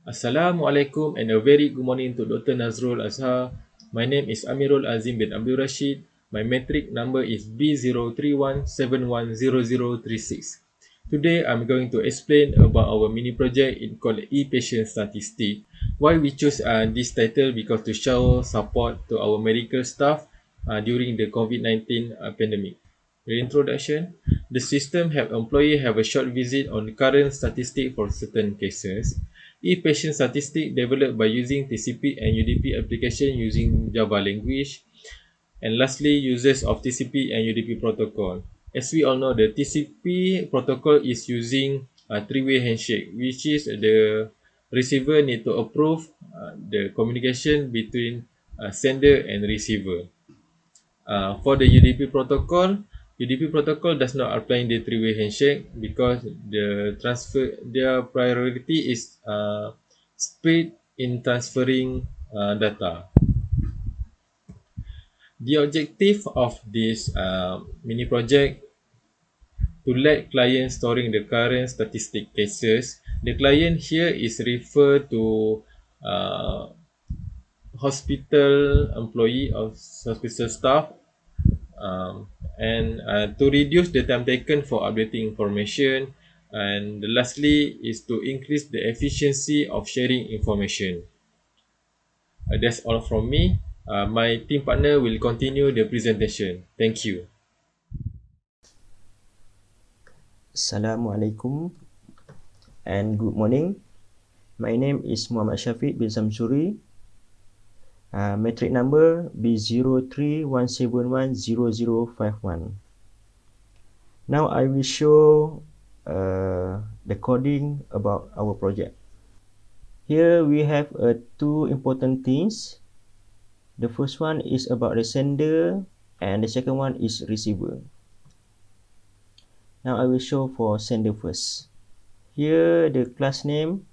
Assalamualaikum and a very good morning to Dr. NAZRUL AZHAR. My name is AMIRUL Azim bin Abdul Rashid. My metric number is B031710036. Today I'm going to explain about our mini project called e-patient statistic. Why we choose this title because to show support to our medical staff during the COVID-19 pandemic. The introduction. The system have employee have a short visit on current statistic for certain cases. E-patient statistic developed by using TCP and UDP application using Java language. And lastly, uses of TCP and UDP protocol. As we all know, the TCP protocol is using a three-way handshake, which is the receiver need to approve the communication between sender and receiver. For the UDP protocol does not apply the three-way handshake because their priority is speed in transferring data. The objective of this mini project to let clients storing the current statistic cases. The client here is referred to uh, hospital employee or hospital staff, and to reduce the time taken for updating information, and lastly is to increase the efficiency of sharing information. That's all from me. My team partner will continue the presentation. Thank you. Assalamualaikum and good morning. My name is Muhammad Syafiq bin SAMSURI. Metric number B031710051. Now I will show the coding about our project. Here we have two important things. The first one is about the sender and the second one is receiver. Now I will show for sender first. Here the class name,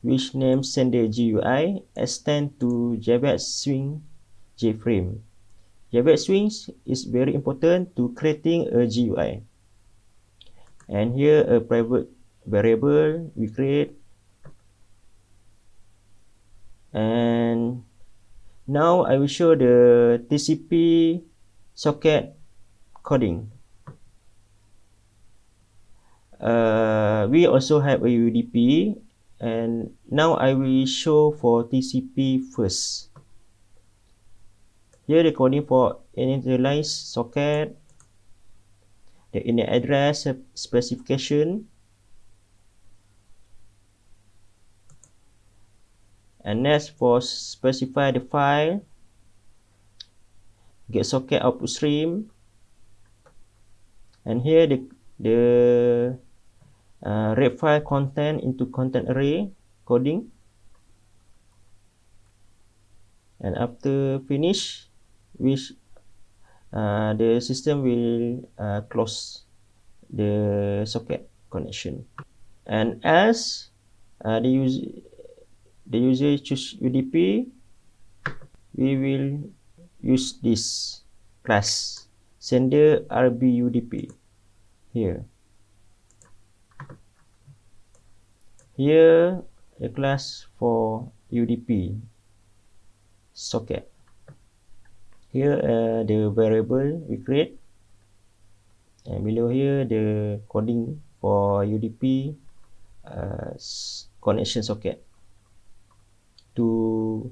which name sender GUI extend to JavaScript swing JFrame. JavaScript swings is very important to creating a GUI. And here a private variable we create. And now I will show the TCP socket coding. We also have a UDP, and now I will show for TCP first. Here the coding for initialize socket, the init address specification, and next for specify the file, get socket output stream, and here the ref file content into content array coding. And after finish, the system will close the socket connection. And as the user choose UDP, we will use this class sender RBUDP here. Here the class for UDP socket. Here the variable we create, and below here the coding for UDP connection socket to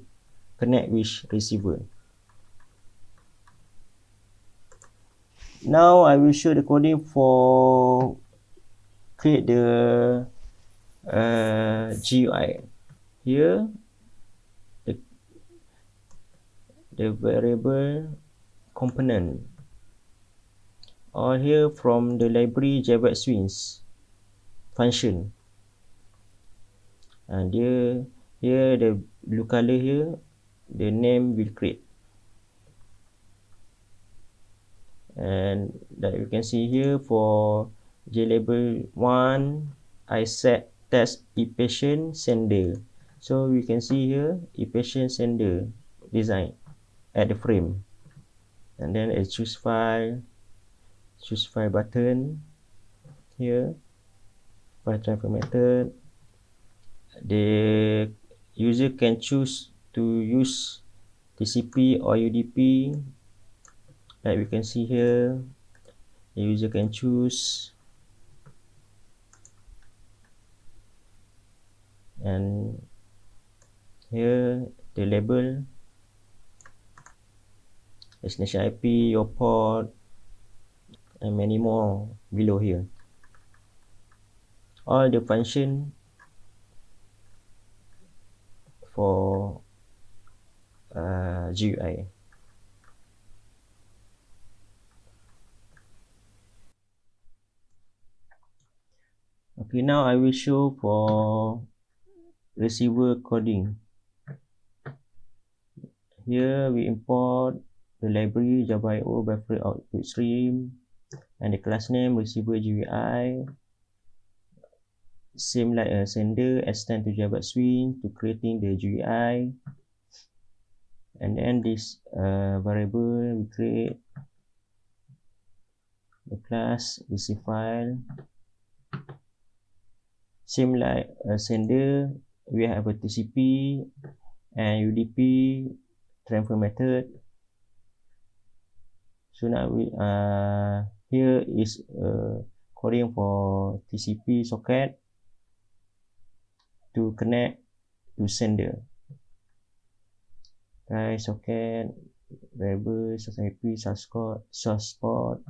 connect with receiver. Now I will show the coding for create the GUI. Here the variable component, or here from the library JavaScript swings function. And here the blue color here, the name will create. And that you can see here for JLabel 1, I set test e-patient sender. So we can see here e-patient sender design at the frame. And then a choose file button here, file transfer method, The user can choose to use TCP or UDP. Like we can see here, the user can choose, and here the label, destination IP, your port, and many more below here. All the function for GUI. Okay, now I will show for receiver coding. Here we import the library Java.io buffer output stream and the class name receiver GUI. Same like a sender, extend to Java swing to creating the GUI. And then this variable we create the class receive file. Same like a sender, we have a TCP and UDP transfer method. So now we here is coding for TCP socket to connect to sender. Try socket variable source IP source port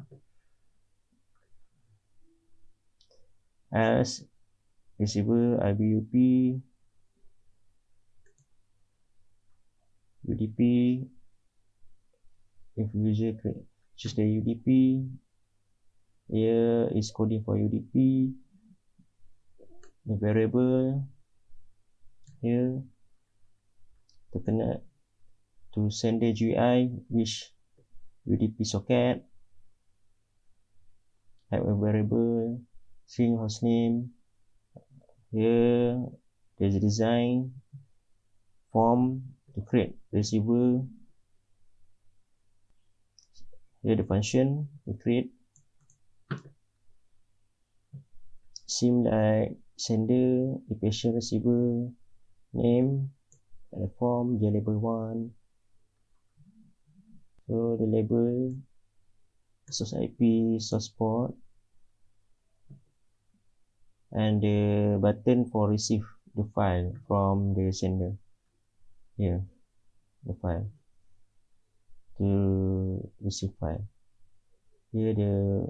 as receiver IBUP UDP. If user choose the UDP, here is coding for UDP. The variable here to connect to sender GUI which UDP socket. Have a variable string hostname. Here there's a design form to create receiver. Here the function we create. Same like sender, the patient receiver name and the form the label 1. So the label source IP source port and the button for receive the file from the sender. Here the file to receive file. Here the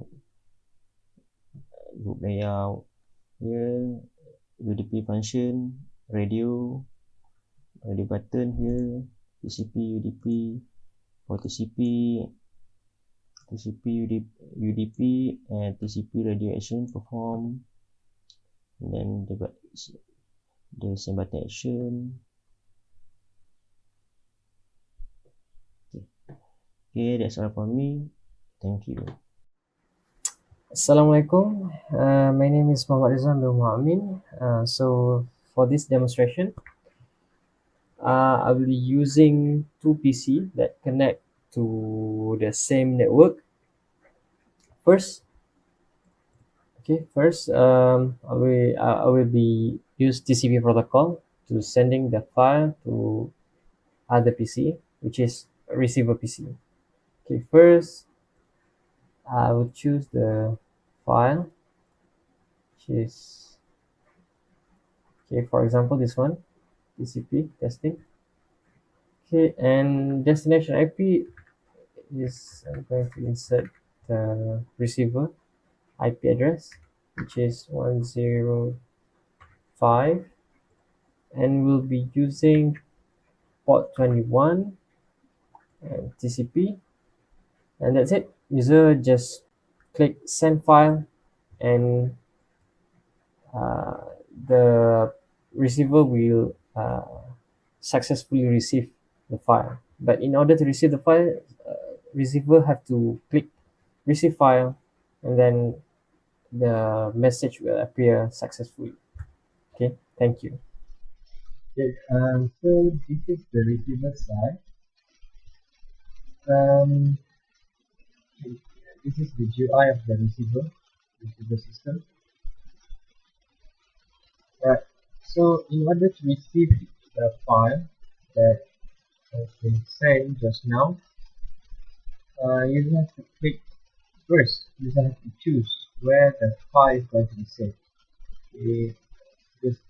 group layout. Here UDP function, radio button here, TCP UDP for TCP UDP and TCP radio action perform, and then the same button action. Okay, that's all for me. Thank you. Assalamualaikum. My name is RIDZUAN bin AMIN. So for this demonstration, I will be using two PC that connect to the same network. First, I will be use TCP protocol to sending the file to other PC, which is receiver PC. Okay, first I will choose the file, which is for example this one, TCP testing. Okay, and destination IP is, I'm going to insert the receiver IP address, which is 105, and we'll be using port 21 and TCP, and that's it. User just click send file, and the receiver will successfully receive the file. But in order to receive the file, receiver have to click receive file, and then the message will appear successfully. Okay, thank you. Okay, so this is the receiver side. Um, this is the GUI of the receiver system. Right. So in order to receive the file that has been sent just now, you have to click first. You have to choose where the file is going to be saved. Okay, just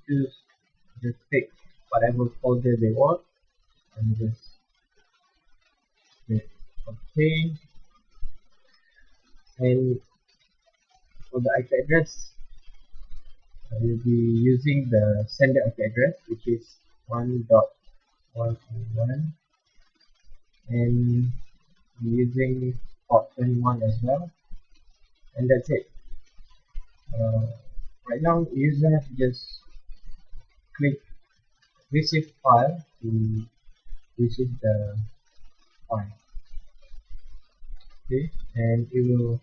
pick whatever folder they want and just click OK. And for the IP address, you'll be using the sender IP address, which is 1.1.1, and using port 21 as well, and that's it. Right now, user have to just click receive file to receive the file. Okay, and it will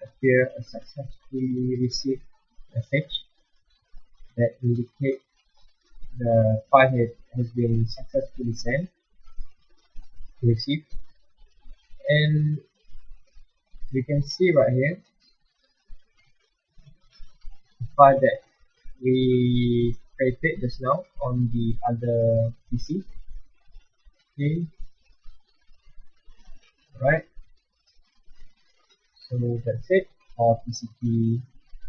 appear a successfully received message that indicate the file has been successfully sent, received, and we can see right here the file that we created just now on the other PC. Okay, right. So that's it for TCP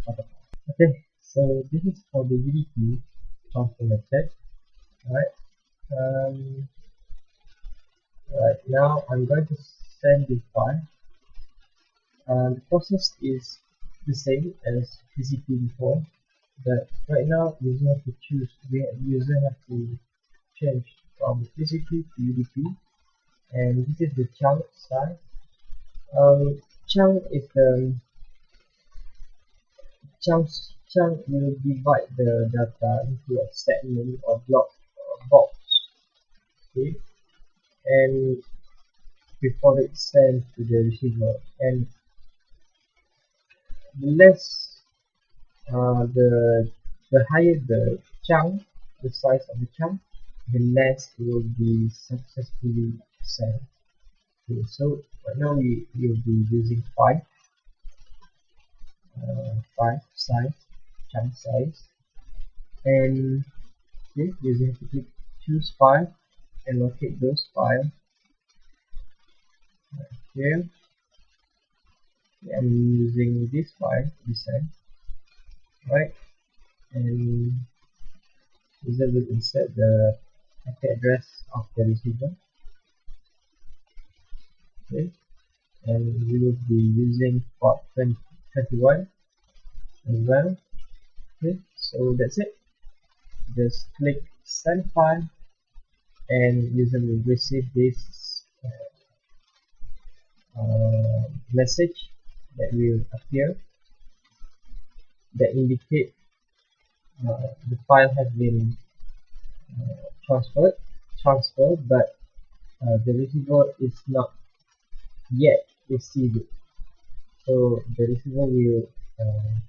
protocol. Okay, so this is for the UDP transfer method. Alright. Right now I'm going to send the file. The process is the same as TCP before, but right now user have to choose. User have to change from TCP to UDP, and this is the chunk size. Chunk is the chunk will divide the data into a segment or block or box. Okay, and before it's sent to the receiver, and the less the higher the chunk, the size of the chunk, the less it will be successfully sent. Okay, so right now we will be using 5 size, chunk size, and okay, you have to click choose file and locate those files right here. I'm using this file to be sent, right, and user will insert the IP address of the receiver. Okay, and we will be using port 21 as well. Okay, so that's it. Just click send file and user will receive this message that will appear that indicate the file has been transferred, but the receiver is not yet received it. So the receiver will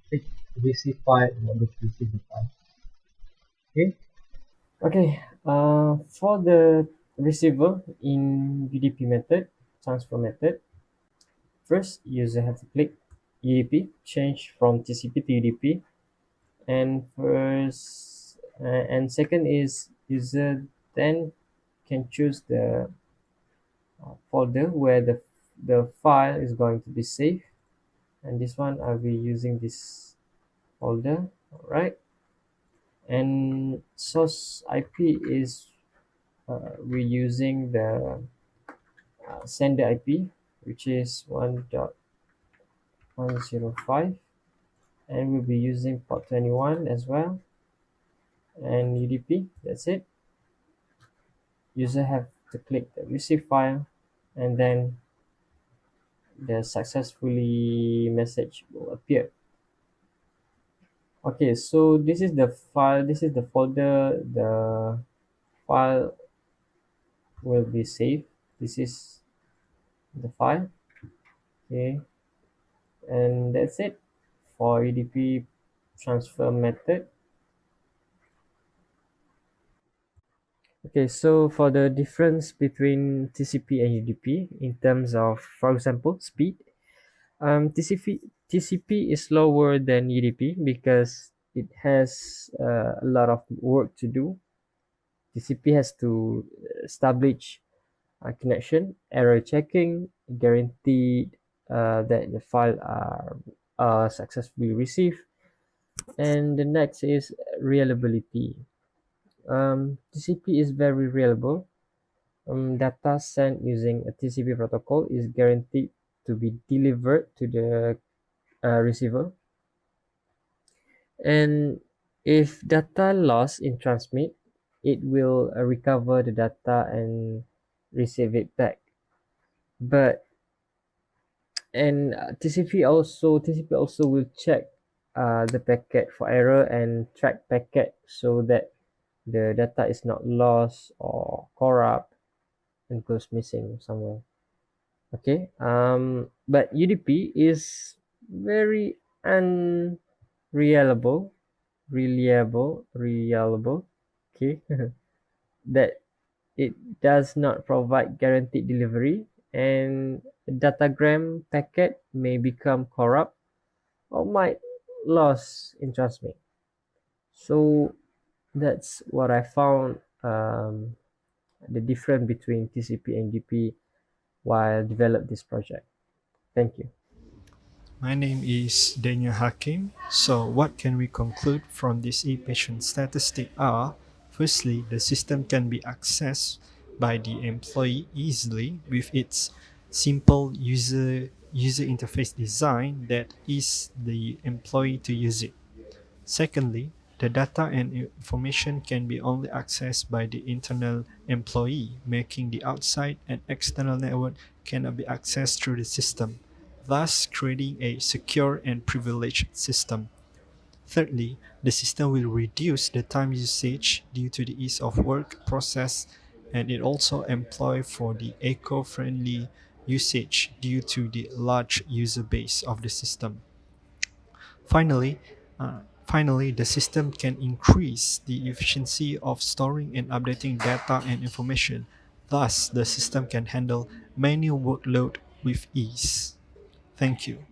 click receive file in order to receive the file. Okay. Okay, for the receiver in UDP method, transfer method, first user have to click UDP, change from TCP to UDP, and second is user then can choose the folder where the file is going to be saved, and this one I'll be using this folder. Alright, and source IP is we're using the sender IP, which is 1.105, and we'll be using port 21 as well, and UDP. That's it. User have to click the receive file, and then the successfully message will appear. Okay, so this is the file, this is the folder the file will be saved. This is the file. Okay, and that's it for UDP transfer method. Okay, so for the difference between TCP and UDP in terms of, for example, speed, TCP is slower than UDP because it has a lot of work to do. TCP has to establish a connection, error checking, guarantee that the file are successfully received. And the next is reliability. TCP is very reliable. Data sent using a TCP protocol is guaranteed to be delivered to the receiver. And if data lost in transmit, it will recover the data and receive it back. But and TCP also will check the packet for error and track packet so that the data is not lost or corrupt and goes missing somewhere. Okay. But UDP is very unreliable, reliable. Okay. That it does not provide guaranteed delivery, and datagram packet may become corrupt or might lost in transmit. So that's what I found, the difference between TCP and UDP while develop this project. Thank you. My name is Danial Hakim. So, what can we conclude from this e-patient statistic are, firstly, the system can be accessed by the employee easily with its simple user interface design that is the employee to use it. Secondly, the data and information can be only accessed by the internal employee, making the outside and external network cannot be accessed through the system, thus creating a secure and privileged system. Thirdly, the system will reduce the time usage due to the ease of work process, and it also employ for the eco-friendly usage due to the large user base of the system. Finally, finally, the system can increase the efficiency of storing and updating data and information. Thus, the system can handle manual workload with ease. Thank you.